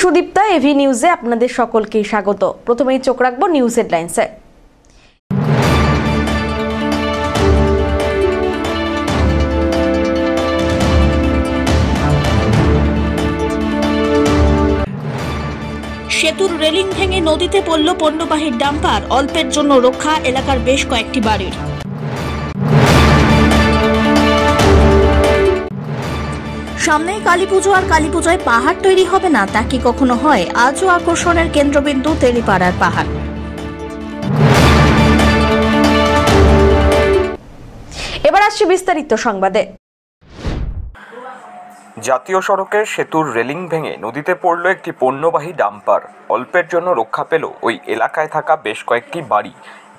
Sudipta, AV নিউজে আপনাদের সকলকেই স্বাগত। প্রথমেই চোখ রাখবো নিউজ হেডলাইন্সে। সেতুর রেলিং ভেঙে নদীতে পড়ল পণ্যবাহী ডাম্পার, অল্পের জন্য রক্ষা এলাকার বেশ কয়েকটি বাড়ির। সামনেই কালীপুজো, আর কালীপুজোয় পাহাড় তৈরি হবে না তা কি কখনো হয়? আজও আকর্ষণের কেন্দ্রবিন্দু তেলিপাড়ার পাহাড়। এবার আসছে বিস্তারিত সংবাদে। জাতীয় সড়কের সেতুর রেলিং ভেঙে নদীতে পড়ল একটি পণ্যবাহী ডাম্পার। অল্পের জন্য রক্ষা পেল ওই এলাকায় থাকা বেশ কয়েকটি বাড়ি।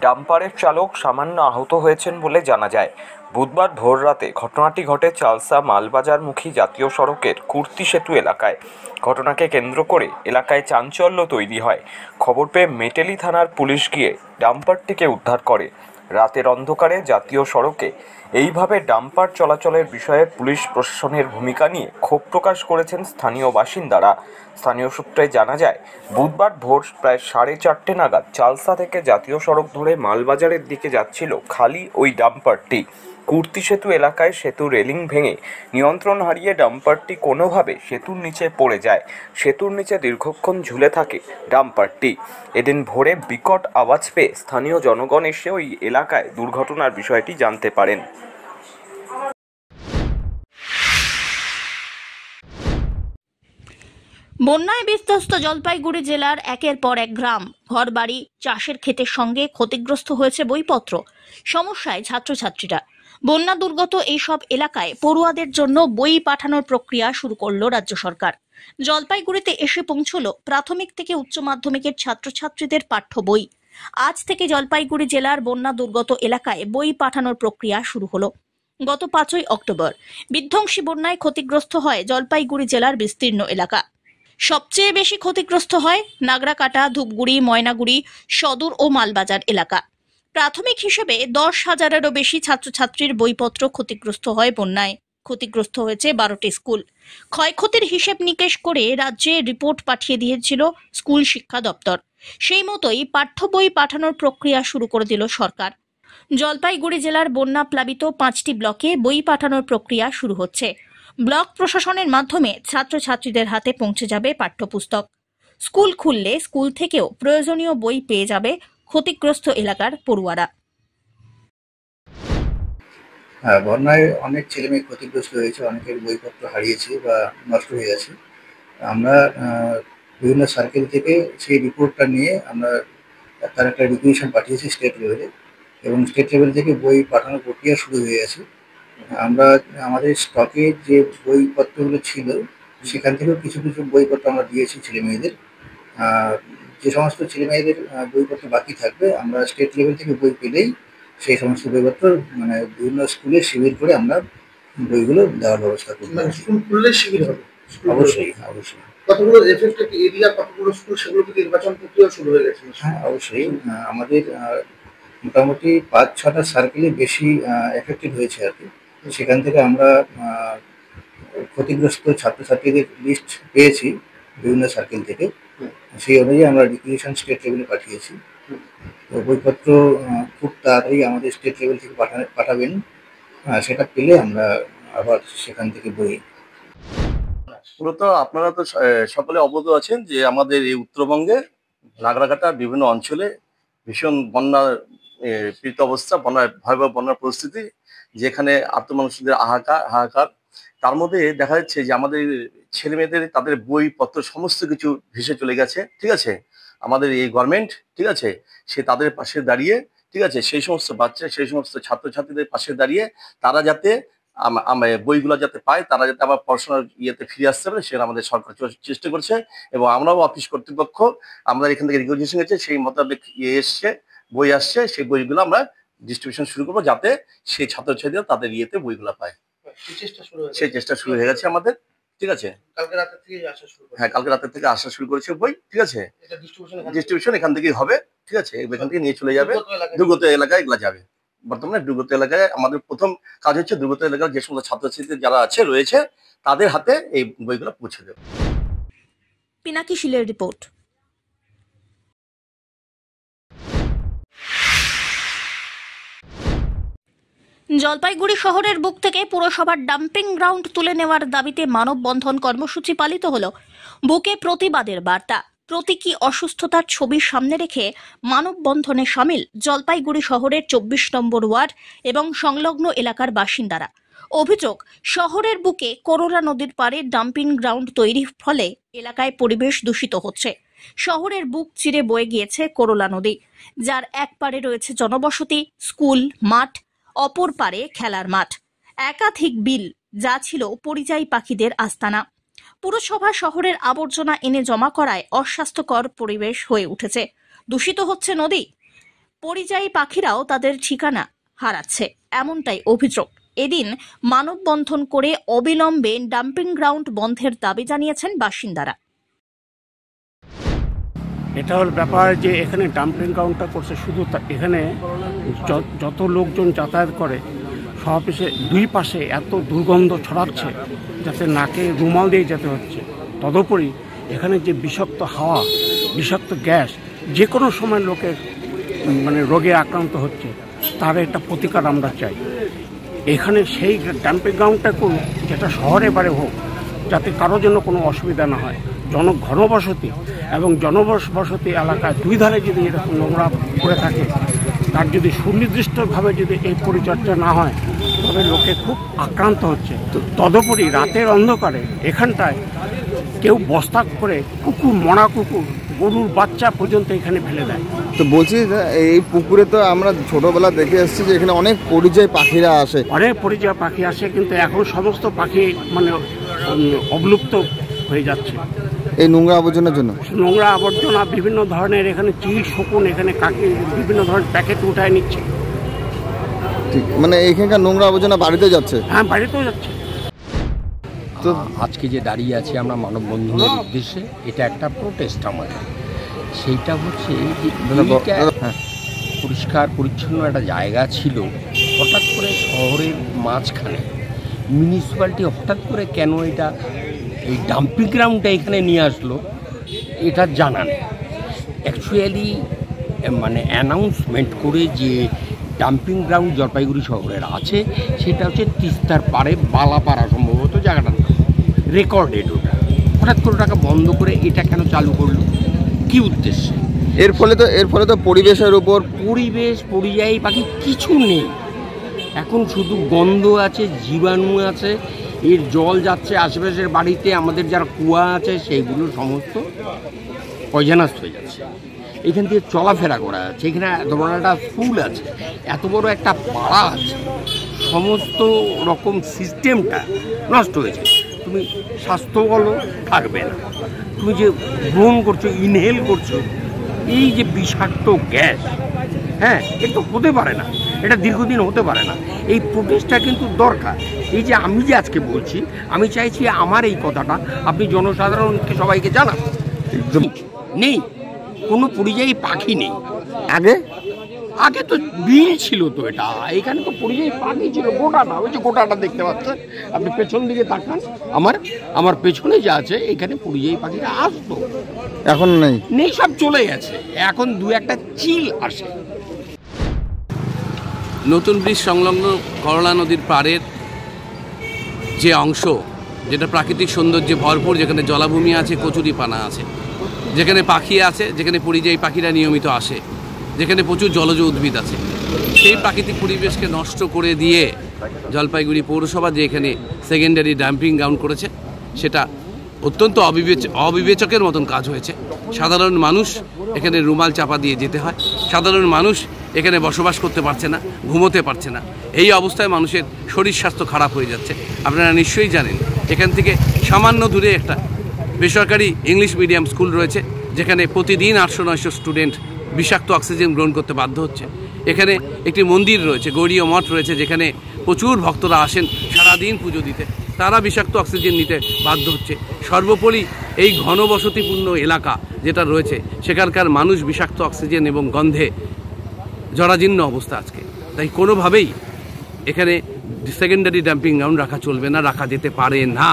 ডাম্পারের চালক সামান্য আহত হয়েছেন বলে জানা যায়। বুধবার ভোররাতে ঘটনাটি ঘটে চালসা মালবাজারমুখী জাতীয় সড়কের কুর্তি সেতু এলাকায়। ঘটনাকে কেন্দ্র করে এলাকায় চাঞ্চল্য তৈরি হয়। খবর পেয়ে মেটেলি থানার পুলিশ গিয়ে ডাম্পারটিকে উদ্ধার করে। রাতের অন্ধকারে জাতীয় সড়কে এইভাবে ডাম্পার চলাচলের বিষয়ে পুলিশ প্রশাসনের ভূমিকা নিয়ে ক্ষোভ প্রকাশ করেছেন স্থানীয় বাসিন্দারা। স্থানীয় সূত্রে জানা যায়, বুধবার ভোর প্রায় 4:30 নাগাদ চালসা থেকে জাতীয় সড়ক ধরে মালবাজারের দিকে যাচ্ছিল খালি ওই ডাম্পারটি। কুর্তি সেতু এলাকায় সেতু রেলিং ভেঙে নিয়ন্ত্রণ হারিয়ে ডাম্পারটি কোনোভাবে সেতুর নিচে পড়ে যায়। সেতুর নিচে দীর্ঘক্ষণ ঝুলে থাকে ডাম্পারটি। এদিন ভোরে বিকট আওয়াজ পেয়ে স্থানীয় জনগণ এসে ওই এলাকায় দুর্ঘটনার বিষয়টি জানতে পারেন। বন্যায় বিধ্বস্ত জলপাইগুড়ি জেলার একের পর এক গ্রাম, ঘরবাড়ি, চাষের ক্ষেতের সঙ্গে ক্ষতিগ্রস্ত হয়েছে বইপত্র। সমস্যায় ছাত্রছাত্রীরা। বন্যা দুর্গত এইসব এলাকায় পড়ুয়াদের জন্য বই পাঠানোর প্রক্রিয়া শুরু করলো রাজ্য সরকার। জলপাইগুড়িতে এসে পৌঁছলো প্রাথমিক থেকে উচ্চ মাধ্যমিকের ছাত্রছাত্রীদের পাঠ্য বই। আজ থেকে জলপাইগুড়ি জেলার বন্যা দুর্গত এলাকায় বই পাঠানোর প্রক্রিয়া শুরু হলো। গত 5ই অক্টোবর বিধ্বংসী বন্যায় ক্ষতিগ্রস্ত হয় জলপাইগুড়ি জেলার বিস্তীর্ণ এলাকা। সবচেয়ে বেশি ক্ষতিগ্রস্ত হয় নাগরাকাটা, ধূপগুড়ি, ময়নাগুড়ি, সদর ও মালবাজার এলাকা। প্রাথমিক হিসেবে 10,000-এরও বেশি ছাত্রছাত্রীর বইপত্র ক্ষতিগ্রস্ত হয় বন্যায়। ক্ষতিগ্রস্ত হয়েছে 12টি স্কুল। ক্ষয়ক্ষতির হিসেব নিকেশ করে রাজ্যে রিপোর্ট পাঠিয়ে দিয়েছিল স্কুল শিক্ষা দপ্তর। সেই মতোই পাঠ্য বই পাঠানোর প্রক্রিয়া শুরু করে দিল সরকার। জলপাইগুড়ি জেলার বন্যা প্লাবিত 5টি ব্লকে বই পাঠানোর প্রক্রিয়া শুরু হচ্ছে। ব্লক প্রশাসনের মাধ্যমে ছাত্রছাত্রীদের হাতে পৌঁছে যাবে পাঠ্যপুস্তক। স্কুল খুললে স্কুল থেকেও প্রয়োজনীয় বই পেয়ে যাবে ক্ষতিগ্রস্ত এলাকার পড়ুয়ারা। হ্যাঁ, বন্যায় অনেক ছেলেমেয়ে ক্ষতিগ্রস্ত হয়েছে, অনেকের বইপত্র হারিয়েছে বা নষ্ট হয়ে গেছে। আমরা বিভিন্ন সার্কেল থেকে সেই রিপোর্টটা নিয়ে আমরা তার একটা রিকুয়েশন পাঠিয়েছি স্টেট লেভেলে, এবং স্টেট লেভেল থেকে বই পাঠানোর প্রক্রিয়া শুরু হয়ে গেছে। আমরা আমাদের স্টকে যে বইপত্রগুলো ছিল সেখান থেকেও কিছু কিছু বইপত্র আমরা দিয়েছি ছেলেমেয়েদের। যে সমস্ত ছেলেমেয়েদের বইপত্র বাকি থাকবে, আমরা স্টেট লেভেল থেকে বই পেলেই সেই সমস্ত বইপত্র মানে বিভিন্ন স্কুলে শিবির করে আমরা বইগুলো দেওয়ার ব্যবস্থা করব। স্কুল খুললে শিবির হবে? অবশ্যই অবশ্যই। কতগুলো এফেক্টেড এরিয়া, কতগুলো স্কুল, সেগুলো কি নির্বাচন প্রক্রিয়া শুরু হয়ে গেছে? হ্যাঁ, অবশ্যই। আমাদের মোটামুটি 5-6টা সার্কেলে বেশি এফেক্টেড হয়েছে আর কি। সেখান থেকে আমরা ক্ষতিগ্রস্ত ছাত্রছাত্রীদের লিস্ট পেয়েছি বিভিন্ন সার্কেল থেকে। সেই অনুযায়ী আমরা রিকুয়েশন স্টেট লেভেলে পাঠিয়েছি। তো বইপত্র খুব তাড়াতাড়ি আমাদের স্টেট লেভেল থেকে পাঠাবেন। সেটা পেলে আমরা আবার সেখান থেকে বই। মূলত আপনারা তো সকলে অবগত আছেন যে আমাদের এই উত্তরবঙ্গে নাগরাকাটা বিভিন্ন অঞ্চলে ভীষণ বন্যার পীড়িত অবস্থা, ভয়াবহ বন্যার পরিস্থিতি, যেখানে আত্মমানুষদের হাহাকার। তার মধ্যে দেখা যাচ্ছে যে আমাদের ছেলে মেয়েদের তাদের বইপত্র সমস্ত কিছু ভেসে চলে গেছে। ঠিক আছে, আমাদের এই গভর্নমেন্ট, ঠিক আছে, সে তাদের পাশে দাঁড়িয়ে, ঠিক আছে, সেই সমস্ত বাচ্চা, সেই সমস্ত ছাত্রছাত্রীদের পাশে দাঁড়িয়ে তারা যাতে বইগুলো যাতে পায়, তারা যাতে আবার পড়াশোনার ইয়েতে ফিরে আসতে পারে, সেটা আমাদের সরকার চেষ্টা করছে। এবং আমরাও অফিস কর্তৃপক্ষ আমরা এখান থেকে রিকোয়েস্ট গেছে, সেই মোতাবেক এসছে, বই আসছে, সেই বইগুলো আমরা ডিস্ট্রিবিউশন শুরু করবো যাতে সেই ছাত্রছাত্রীরা তাদের ইয়েতে বইগুলো পায়। সেই চেষ্টা শুরু হয়ে গেছে আমাদের। ঠিক আছে, কালকে রাতের থেকে আসা শুরু করেছে। হ্যাঁ, কালকে রাতের থেকে আসা শুরু করেছে বই। ঠিক আছে, ডিস্ট্রিবিউশন এখান থেকেই হবে। ঠিক আছে, এখান থেকে নিয়ে চলে যাবে দুর্গত এলাকায়, এগুলা যাবে। বর্তমানে দুর্গত এলাকায় আমাদের প্রথম কাজ হচ্ছে দুর্গত এলাকার যে সমস্ত ছাত্রছাত্রী যারা রয়েছে তাদের হাতে এই বইগুলো পৌঁছে দেবে। পিনাকি শিলের রিপোর্ট। জলপাইগুড়ি শহরের বুক থেকে পুরসভার ডাম্পিং গ্রাউন্ড তুলে নেওয়ার দাবিতে মানববন্ধন কর্মসূচি পালিত হলো। বুকে প্রতিবাদের বার্তা, প্রতীকী অসুস্থতার ছবি সামনে রেখে মানববন্ধনে সামিল জলপাইগুড়ি শহরের 24 নম্বর ওয়ার্ড এবং সংলগ্ন এলাকার বাসিন্দারা। অভিযোগ, শহরের বুকে করোলা নদীর পাড়ে ডাম্পিং গ্রাউন্ড তৈরির ফলে এলাকায় পরিবেশ দূষিত হচ্ছে। শহরের বুক চিরে বয়ে গিয়েছে করোলা নদী, যার এক পাড়ে রয়েছে জনবসতি, স্কুল, মাঠ, অপর পারে খেলার মাঠ, একাধিক বিল, যা ছিল পরিযায়ী পাখিদের আস্তানা। পুরসভা শহরের আবর্জনা এনে জমা করায় অস্বাস্থ্যকর পরিবেশ হয়ে উঠেছে। দূষিত হচ্ছে নদী, পরিযায়ী পাখিরাও তাদের ঠিকানা হারাচ্ছে, এমনটাই অভিযোগ। এদিন মানববন্ধন করে অবিলম্বে ডাম্পিং গ্রাউন্ড বন্ধের দাবি জানিয়েছেন বাসিন্দারা। এটা হল ব্যাপার যে এখানে ডাম্পিং গ্রাউন্ডটা করছে, শুধু এখানে যত লোকজন যাতায়াত করে সব এসে দুই পাশে এত দুর্গন্ধ ছড়াচ্ছে যাতে নাকে রুমাল দিয়ে যেতে হচ্ছে। তদুপরি এখানে যে বিষাক্ত হাওয়া, বিষাক্ত গ্যাস যে কোনো সময় লোকের রোগে আক্রান্ত হচ্ছে, তার একটা প্রতিকার আমরা চাই। এখানে সেই ডাম্পিং গ্রাউন্ডটা করুন যেটা শহরে বারে হোক, যাতে কারোর জন্য কোনো অসুবিধা না হয়। ঘনবসতি এবং জনবসতি এলাকায় দুই ধারে যদি এরকম নোংরা করে থাকে, তার যদি সুনির্দিষ্টভাবে যদি এই পরিচর্যা না হয়, তবে লোকে খুব আক্রান্ত হচ্ছে। তদুপরি রাতের অন্ধকারে এখানটায় কেউ বস্তা করে কুকুর, মরা কুকুর, গরুর বাচ্চা পর্যন্ত এখানে ফেলে দেয়। তো বলছি, এই পুকুরে তো আমরা ছোটবেলা দেখে এসেছি যে এখানে অনেক পরিযায়ী পাখিরা আসে। অনেক পরিযায়ী পাখি আসে, কিন্তু এখন সমস্ত পাখি অবলুপ্ত হয়ে যাচ্ছে এই নোংরা আবর্জনার জন্য। নোংরা আবর্জনা বিভিন্ন ধরনের, এখানে চিল, শকুন, এখানে কাকি বিভিন্ন ধরনের প্যাকেট উঠায় নিচ্ছে। ঠিক, এখানকার নোংরা আবর্জনা বাড়িতে যাচ্ছে। হ্যাঁ, বাড়িতেও যাচ্ছে। তো আজকে যে দাঁড়িয়ে আছি আমরা মানববন্ধনের উদ্দেশ্যে, এটা একটা প্রোটেস্ট আমাদের। সেইটা হচ্ছে যে পরিষ্কার পরিচ্ছন্ন একটা জায়গা ছিল, হঠাৎ করে শহরের মাঝখানে মিউনিসিপ্যালিটি হঠাৎ করে কেন এটা এই ডাম্পিং গ্রাউন্ডটা এখানে নিয়ে আসলো, এটা জানা নেই। অ্যাকচুয়ালি অ্যানাউন্সমেন্ট করে যে ডাম্পিং গ্রাউন্ড জলপাইগুড়ি শহরের আছে, সেটা হচ্ছে তিস্তার পাড়ে বালাপাড়া সম্ভবত জায়গাটা রেকর্ডেড। ওটা হঠাৎ করে ওটাকে বন্ধ করে এটা কেন চালু করলো, কি উদ্দেশ্যে? এর ফলে তো পরিবেশের উপর, পরিবেশ, পরিযায়ী পাখি কিছু নেই। এখন শুধু গন্ধ আছে, জীবাণু আছে, এর জল যাচ্ছে আশেপাশের বাড়িতে, আমাদের যারা কুয়া আছে সেইগুলো সমস্ত পয়জনাস হয়ে যাচ্ছে। এখান থেকে চলাফেরা করা যাচ্ছে, এখানে এত বড় একটা স্কুল আছে, এত বড় একটা পাড়া আছে, সমস্ত রকম সিস্টেমটা নষ্ট হয়েছে। তুমি স্বাস্থ্য বলো থাকবে না, তুমি যে গ্রহণ করছো, ইনহেল করছো, এই যে বিষাক্ত গ্যাস, হ্যাঁ, এটা হতে পারে না, এটা দীর্ঘদিন হতে পারে না। এই প্রোটেস্টটা কিন্তু দরকার। এই যে আমি যে আজকে বলছি, আমি চাইছি আমার এই কথাটা আপনি জনসাধারণকে সবাইকে জানান। নেই, কোনো পরিযায়ী পাখি নেই। আগে তো বিল ছিল, তো এটা এখানে তো পরিযায়ী পাখি ছিল গোটাটা। ওই যে গোটাটা দেখতে পাচ্ছেন আপনি, পেছন দিকে তাকান, আমার পেছনে যা আছে, এখানে পরিযায়ী পাখিরা আসতো, এখন নেই, সব চলে গেছে। এখন দু একটা চিল আসে। নতুন ব্রিজ সংলগ্ন করলা নদীর পাড়ের যে অংশ, যেটা প্রাকৃতিক সৌন্দর্যে ভরপুর, যেখানে জলাভূমি আছে, কচুরিপানা আছে, যেখানে পাখি আছে, যেখানে পরিযায়ী পাখিরা নিয়মিত আসে, যেখানে প্রচুর জলজ উদ্ভিদ আছে, সেই প্রাকৃতিক পরিবেশকে নষ্ট করে দিয়ে জলপাইগুড়ি পৌরসভা যে এখানে সেকেন্ডারি ডাম্পিং গ্রাউন্ড করেছে, সেটা অত্যন্ত অবিবেচকের মতন কাজ হয়েছে। সাধারণ মানুষ এখানে রুমাল চাপা দিয়ে যেতে হয়, সাধারণ মানুষ এখানে বসবাস করতে পারছে না, ঘুমোতে পারছে না। এই অবস্থায় মানুষের শরীর স্বাস্থ্য খারাপ হয়ে যাচ্ছে। আপনারা নিশ্চয়ই জানেন, এখান থেকে সামান্য দূরে একটা বেসরকারি ইংলিশ মিডিয়াম স্কুল রয়েছে, যেখানে প্রতিদিন 800-900 স্টুডেন্ট বিষাক্ত অক্সিজেন গ্রহণ করতে বাধ্য হচ্ছে। এখানে একটি মন্দির রয়েছে, গৌরীয় মঠ রয়েছে, যেখানে প্রচুর ভক্তরা আসেন সারাদিন পুজো দিতে, তারা বিষাক্ত অক্সিজেন নিতে বাধ্য হচ্ছে। সর্বোপরি এই ঘনবসতিপূর্ণ এলাকা যেটা রয়েছে, সেখানকার মানুষ বিষাক্ত অক্সিজেন এবং গন্ধে জরাজীর্ণ অবস্থা আজকে। তাই কোনোভাবেই এখানে সেকেন্ডারি ডাম্পিং গ্রাউন্ড রাখা চলবে না, রাখা যেতে পারে না।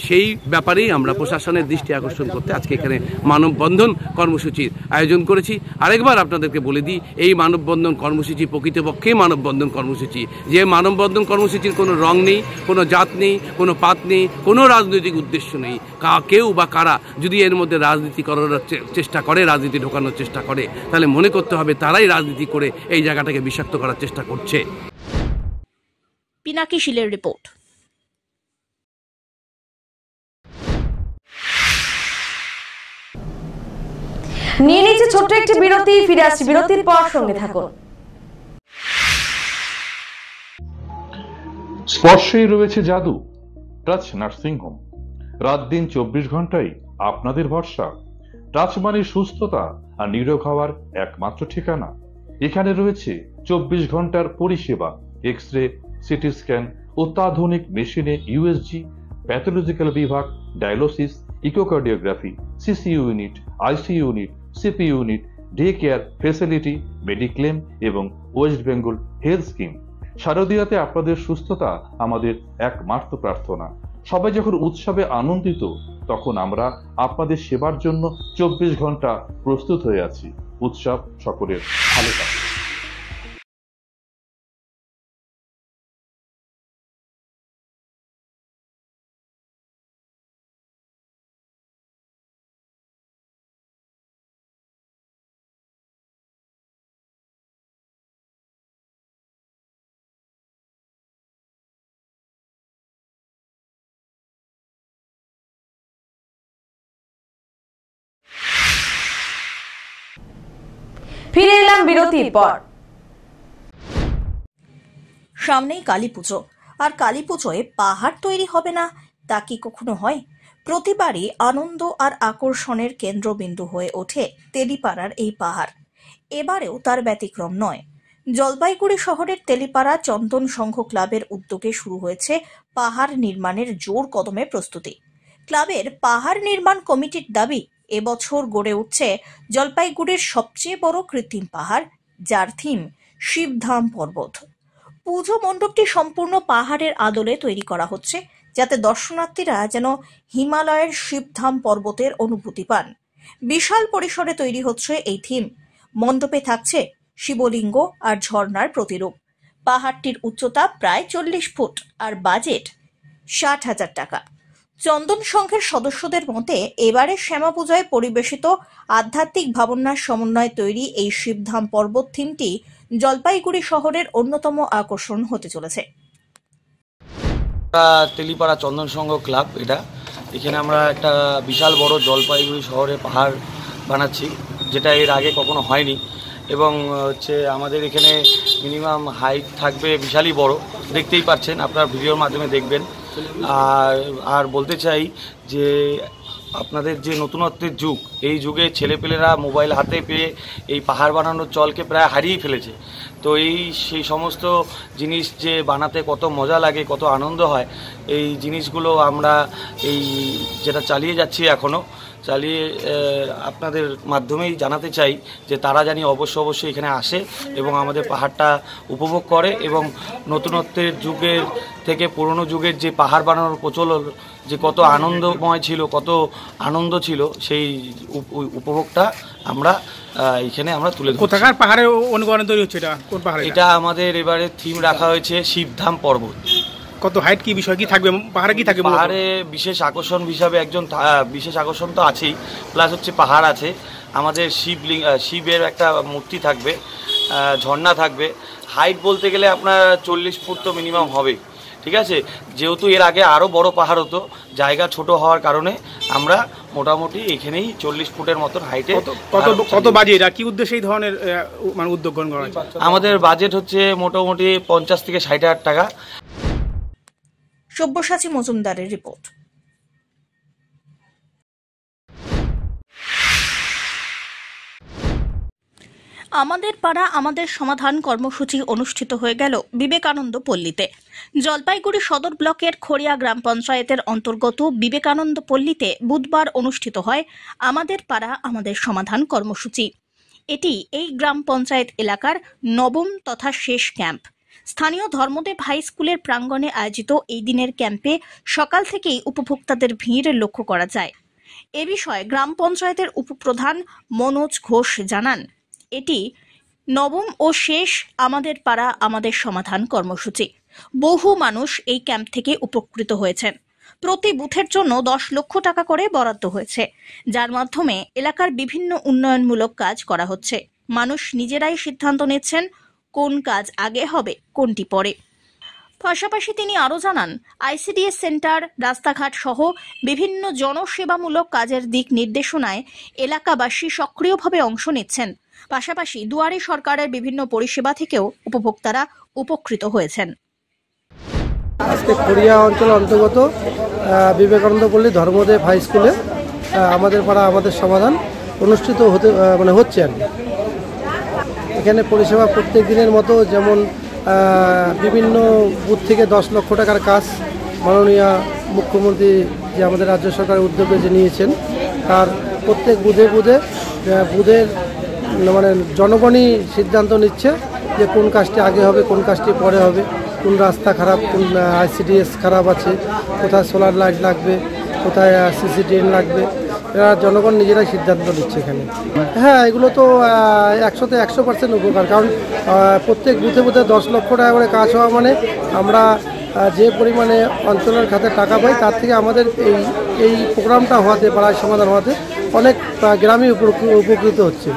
সেই ব্যাপারেই আমরা প্রশাসনের দৃষ্টি আকর্ষণ করতে আজকে এখানে মানববন্ধন কর্মসূচির আয়োজন করেছি। আরেকবার আপনাদেরকে বলে দিই, এই মানববন্ধন কর্মসূচি প্রকৃতপক্ষেই মানববন্ধন কর্মসূচি, যে মানববন্ধন কর্মসূচির কোনো রং নেই, কোনো জাত নেই, কোনো পাত নেই, কোনো রাজনৈতিক উদ্দেশ্য নেই। কেউ বা কারা যদি এর মধ্যে রাজনীতি করার চেষ্টা করে, রাজনীতি ঢোকানোর চেষ্টা করে, তাহলে মনে করতে হবে তারাই রাজনীতি করে এই জায়গাটাকে বিষাক্ত করার চেষ্টা করছে। পিনাকি শীলের রিপোর্ট। নিয়ে নিচ্ছে ছোট্ট একটি বিরতি, ফিরে আসছি বিরতির পর, সঙ্গে থাকুন। স্পর্শেই রয়েছে জাদু। টাচ নার্সিং হোম, রাত দিন 24 ঘন্টাই আপনাদের ভরসা। টাচ মানে সুস্থতা আর নিরোগ হওয়ার একমাত্র ঠিকানা। এখানে রয়েছে 24 ঘন্টার পরিষেবা, এক্স-রে, সিটি স্ক্যান, অত্যাধুনিক মেশিনে ইউএসজি, প্যাথোলজিক্যাল বিভাগ, dialysis, echocardiography, CC unit, IC unit, CP unit, day care facility, mediclaim এবং ওয়েস্ট বেঙ্গল হেলথ স্কিম। শারদীয়াতে আপনাদের সুস্থতা আমাদের একমাত্র প্রার্থনা। সবাই যখন উৎসবে আনন্দিত, তখন আমরা আপনাদের সেবার জন্য 24 ঘন্টা প্রস্তুত হয়ে আছি। উৎসব সকলের ভালো কাটুক। ফিরে এলাম বিরতির পর। সামনেই কালী পুজো, আর কালী পুজোয় পাহাড় তৈরি হবে না তা কি কখনো হয়? প্রতিবারই আনন্দ আর আকর্ষণের কেন্দ্রবিন্দু হয়ে ওঠে তেলিপাড়ার এই পাহাড়। এবারেও তার ব্যতিক্রম নয়। জলপাইগুড়ি শহরের তেলিপাড়া চন্দন সংঘ ক্লাবের উদ্যোগে শুরু হয়েছে পাহাড় নির্মাণের জোর কদমে প্রস্তুতি। ক্লাবের পাহাড় নির্মাণ কমিটির দাবি, এবছর গড়ে উঠছে জলপাইগুড়ির সবচেয়ে বড় কৃত্রিম পাহাড়, যার থিম শিবধাম পর্বত। পুজো মণ্ডপটি সম্পূর্ণ পাহাড়ের আদলে তৈরি করা হচ্ছে, যাতে দর্শনার্থীরা যেন হিমালয়ের শিবধাম পর্বতের অনুভূতি পান। বিশাল পরিসরে তৈরি হচ্ছে এই থিম। মণ্ডপে থাকছে শিবলিঙ্গ আর ঝর্ণার প্রতিরূপ। পাহাড়টির উচ্চতা প্রায় 40 ফুট আর বাজেট 60,000 টাকা। চন্দন সংঘের সদস্যদের মতে, এবারে শ্যামা পূজায় পরিবেশিত আধ্যাত্মিক ভাবনার সমন্বয়ে তৈরি এই শিবধাম পর্বত থিমটি জলপাইগুড়ি শহরের অন্যতম আকর্ষণ হতে চলেছে। তেলিপাড়া চন্দন সংঘ ক্লাব, এখানে আমরা একটা বিশাল বড় জলপাইগুড়ি শহরে পাহাড় বানাচ্ছি, যেটা এর আগে কখনো হয়নি। এবং আমাদের এখানে মিনিমাম হাইট থাকবে বিশালই বড়, দেখতেই পাচ্ছেন, আপনার ভিডিওর মাধ্যমে দেখবেন। আর বলতে চাই যে আপনাদের যে নতুনত্বের যুগ, এই যুগে ছেলেপেলেরা মোবাইল হাতে পেয়ে এই পাহাড় বানানোর চলকে প্রায় হারিয়ে ফেলেছে। তো সেই সমস্ত জিনিস যে বানাতে কত মজা লাগে, কত আনন্দ হয়, এই জিনিসগুলো আমরা যেটা চালিয়ে যাচ্ছি এখনও চালিয়ে আপনাদের মাধ্যমেই জানাতে চাই যে তারা জানি অবশ্যই এখানে আসে এবং আমাদের পাহাড়টা উপভোগ করে এবং নতুনত্বের যুগের থেকে পুরনো যুগের যে পাহাড় বানানোর প্রচলন, যে কত আনন্দময় ছিল, কত আনন্দ ছিল, সেই উপভোগটা আমরা এখানে আমরা তুলে ধরি। কোথাকার পাহাড়ে অনুকরণ তৈরি হচ্ছে? এটা আমাদের এবারে থিম রাখা হয়েছে শিবধাম পর্বত। কত হাইট, কি বিষয় কি থাকবে পাহাড়ে? কি থাকবে পাহাড়ে? বিশেষ আকর্ষণ হিসাবে বিশেষ আকর্ষণ তো আছেই, প্লাস পাহাড় আছে, আমাদের শিবের একটা মূর্তি থাকবে, ঝর্ণা থাকবে। হাইট বলতে গেলে আপনার 40 ফুট তো মিনিমাম হবে, ঠিক আছে। যেহেতু এর আগে আরও বড় পাহাড় হতো, জায়গা ছোট হওয়ার কারণে আমরা মোটামুটি এখানেই 40 ফুটের মতন হাইটে। কত বাজেট আর কি উদ্দেশ্যে এই ধরনের উদ্যোগ গ্রহণ করা হয়েছে? আমাদের বাজেট হচ্ছে মোটামুটি 50 থেকে 60,000 টাকা। সব্যসাচী মজুমদারের রিপোর্ট। আমাদের পাড়া আমাদের সমাধান কর্মসূচি অনুষ্ঠিত হয়ে গেল বিবেকানন্দ পল্লীতে। জলপাইগুড়ি সদর ব্লকের খড়িয়া গ্রাম পঞ্চায়েতের অন্তর্গত বিবেকানন্দ পল্লীতে বুধবার অনুষ্ঠিত হয় আমাদের পাড়া আমাদের সমাধান কর্মসূচি। এটি এই গ্রাম পঞ্চায়েত এলাকার নবম তথা শেষ ক্যাম্প। স্থানীয় ধর্মদেব হাই স্কুলের প্রাঙ্গণে আয়োজিত এই দিনের ক্যাম্পে সকাল থেকেই উপভোক্তাদের ভিড় লক্ষ্য করা যায়। এ বিষয়ে গ্রাম পঞ্চায়েতের উপপ্রধান মনোজ ঘোষ জানান, এটি নবম ও শেষ আমাদের পাড়া আমাদের সমাধান কর্মসূচি। বহু মানুষ এই ক্যাম্প থেকে উপকৃত হয়েছেন। প্রতি বুথের জন্য 10 লক্ষ টাকা করে বরাদ্দ হয়েছে, যার মাধ্যমে এলাকার বিভিন্ন উন্নয়নমূলক কাজ করা হচ্ছে। মানুষ নিজেরাই সিদ্ধান্ত নিচ্ছেন কোন কাজ আগে হবে, কোনটি পরে। পাশাপাশি তিনি আরও জানান, আইসিডিএস সেন্টার, রাস্তাঘাট সহ বিভিন্ন জনসেবামূলক কাজের দিক নির্দেশনায় এলাকাবাসী সক্রিয়ভাবে অংশ নিচ্ছেন। পাশাপাশি দুয়ারে সরকারের বিভিন্ন পরিষেবা থেকেও উপভোক্তারা উপকৃত হয়েছেন। আজকে খড়িয়া অঞ্চল অন্তর্গত বিবেকানন্দ পল্লী ধর্মদেব হাই স্কুলে আমাদের পাড়া আমাদের সমাধান অনুষ্ঠিত হচ্ছে আর কি। এখানে পরিষেবা প্রত্যেক দিনের মতো, যেমন বিভিন্ন বুথ থেকে 10 লক্ষ টাকার কাজ মাননীয় মুখ্যমন্ত্রী যে আমাদের রাজ্য সরকারের উদ্যোগে যে নিয়েছেন, তার প্রত্যেক বুথের মানে জনগণই সিদ্ধান্ত নিচ্ছে যে কোন কাজটি আগে হবে, কোন কাজটি পরে হবে, কোন রাস্তা খারাপ, কোন আইসিডিএস খারাপ আছে, কোথায় সোলার লাইট লাগবে, কোথায় সিসি ড্রেন লাগবে, এরা জনগণ নিজেরাই সিদ্ধান্ত নিচ্ছে এখানে। হ্যাঁ, এগুলো তো 100তে 100% উপকার, কারণ প্রত্যেক বুথে 10 লক্ষ টাকা করে কাজ হওয়া মানে আমরা যে পরিমাণে অঞ্চলের খাতে টাকা পাই, তার থেকে আমাদের এই প্রোগ্রামটা হওয়াতে, পাড়ায় সমাধান হওয়াতে অনেক গ্রামই উপকৃত হচ্ছে।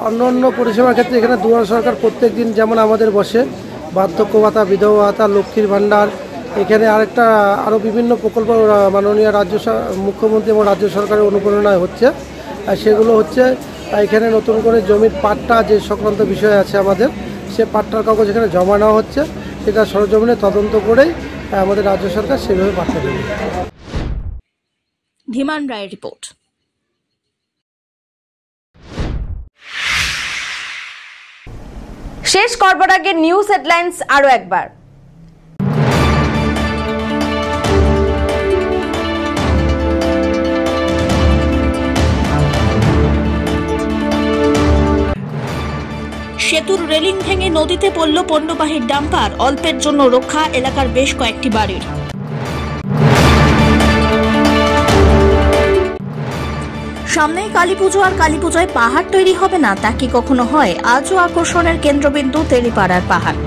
অন্য পরিষেবার ক্ষেত্রে এখানে দুয়ারে সরকার প্রত্যেক দিন যেমন আমাদের বসে, বার্ধক্য ভাতা, বিধবা ভাতা, লক্ষ্মীর ভাণ্ডার, এখানে আরও বিভিন্ন প্রকল্প মাননীয় মুখ্যমন্ত্রী এবং রাজ্য সরকারের অনুপ্রেরণায় হচ্ছে। সেগুলো হচ্ছে এখানে নতুন করে জমির পাট্টা যে সংক্রান্ত বিষয় আছে আমাদের, সে পাট্টার কাগজ এখানে জমা নেওয়া হচ্ছে, সেটা সরজমিনে তদন্ত করেই আমাদের রাজ্য সরকার সেভাবে পাট্টা দেবে। ধীমান রায়ের রিপোর্ট। শেষ করবার আগে নিউজ হেডলাইন্স আরো একবার। সেতুর রেলিং ভেঙে নদীতে পড়ল পণ্যবাহী ডাম্পার, অল্পের জন্য রক্ষা এলাকার বেশ কয়েকটি বাড়ির। সামনেই কালীপুজো, আর কালীপুজোয় পাহাড় তৈরি হবে না তা কি কখনো হয়? আজও আকর্ষণের কেন্দ্রবিন্দু তেলিপাড়ার পাহাড়।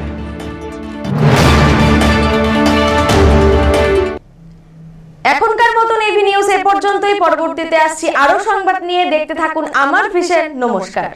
এখনকার মতন এভি নিউজ এ পর্যন্তই। পরবর্তীতে আসছি আরো সংবাদ নিয়ে। দেখতে থাকুন আমার ভিশন। নমস্কার।